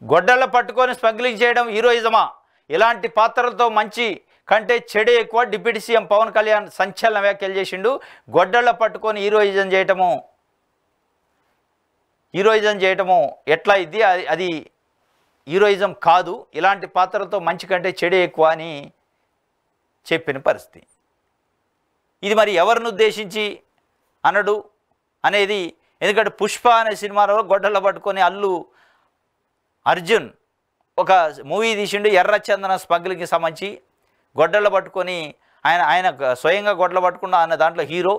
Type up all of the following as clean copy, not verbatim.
గొడ్డళ్ళ పట్టుకొని స్మగ్లింగ్ చేయడం హీరోయిజమా? ఇలాంటి పాత్రలతో మంచి కంటే చెడే ఎక్కువ. డిప్యూటీ సీఎం పవన్ కళ్యాణ్ సంచలన వ్యాఖ్యలు చేసిండు. గొడ్డళ్ళ పట్టుకొని హీరోయిజం చేయటము ఎట్లా ఇది? అది హీరోయిజం కాదు. ఇలాంటి పాత్రలతో మంచి కంటే చెడే ఎక్కువ అని చెప్పిన పరిస్థితి. ఇది మరి ఎవరిని ఉద్దేశించి అనడు అనేది, ఎందుకంటే పుష్ప అనే సినిమాలో గొడ్డళ్ళ పట్టుకొని అల్లు అర్జున్ ఒక మూవీ తీసిండు ఎర్రచందన స్మగ్లింగ్కి సంబంధించి. గొడ్డళ్ళ పట్టుకొని ఆయన స్వయంగా గొడ్డలు పట్టుకున్న ఆయన దాంట్లో హీరో,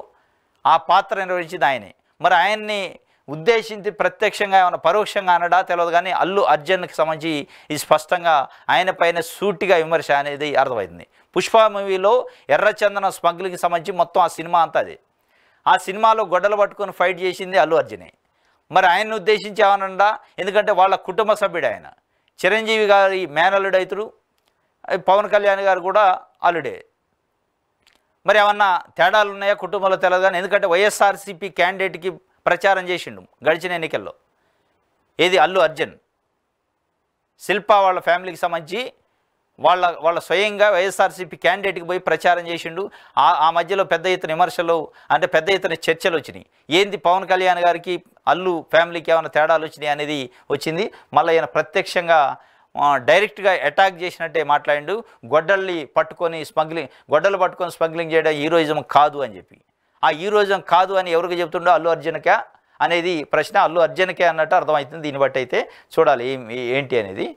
ఆ పాత్ర నిర్వహించింది ఆయనే. మరి ఆయన్ని ఉద్దేశించి ప్రత్యక్షంగా ఏమైనా పరోక్షంగా అనడా తెలియదు, కానీ అల్లు అర్జున్కి సంబంధించి ఇది స్పష్టంగా ఆయన పైన సూటిగా విమర్శ అనేది అర్థమైంది. పుష్ప మూవీలో ఎర్రచందన స్మగ్లింగ్కి సంబంధించి మొత్తం ఆ సినిమా అంతా అదే. ఆ సినిమాలో గొడ్డలు పట్టుకొని ఫైట్ చేసింది అల్లు అర్జునే. మరి ఆయన్ని ఉద్దేశించి ఏమనండా, ఎందుకంటే వాళ్ళ కుటుంబ సభ్యుడు ఆయన. చిరంజీవి గారి మేనల్లుడు అవుతారు, పవన్ కళ్యాణ్ గారు కూడా అల్లుడే. మరి ఏమన్నా తేడాలు ఉన్నాయా కుటుంబంలో తెలియదు, కానీ ఎందుకంటే వైఎస్ఆర్సీపీ క్యాండిడేట్కి ప్రచారం చేసిండు గడిచిన ఎన్నికల్లో. ఏది అల్లు అర్జున్, శిల్ప వాళ్ళ ఫ్యామిలీకి సంబంధించి వాళ్ళ స్వయంగా వైఎస్ఆర్సీపీ క్యాండిడేట్కి పోయి ప్రచారం చేసిండు. ఆ మధ్యలో పెద్ద ఎత్తున విమర్శలు, అంటే పెద్ద ఎత్తున చర్చలు వచ్చినాయి. ఏంది పవన్ కళ్యాణ్ గారికి అల్లు ఫ్యామిలీకి ఏమైనా తేడాలు వచ్చినాయి అనేది వచ్చింది. మళ్ళీ ఈయన ప్రత్యక్షంగా డైరెక్ట్గా అటాక్ చేసినట్టే మాట్లాడిండు. గొడ్డలు పట్టుకొని స్మగ్లింగ్ చేయడం హీరోయిజం కాదు అని చెప్పి. ఆ హీరోయిజం కాదు అని ఎవరికి చెప్తుండో అల్లు అర్జున్కే అనేది ప్రశ్న. అల్లు అర్జున్కే అన్నట్టు అర్థమవుతుంది. దీన్ని బట్టి అయితే చూడాలి ఏంటి అనేది.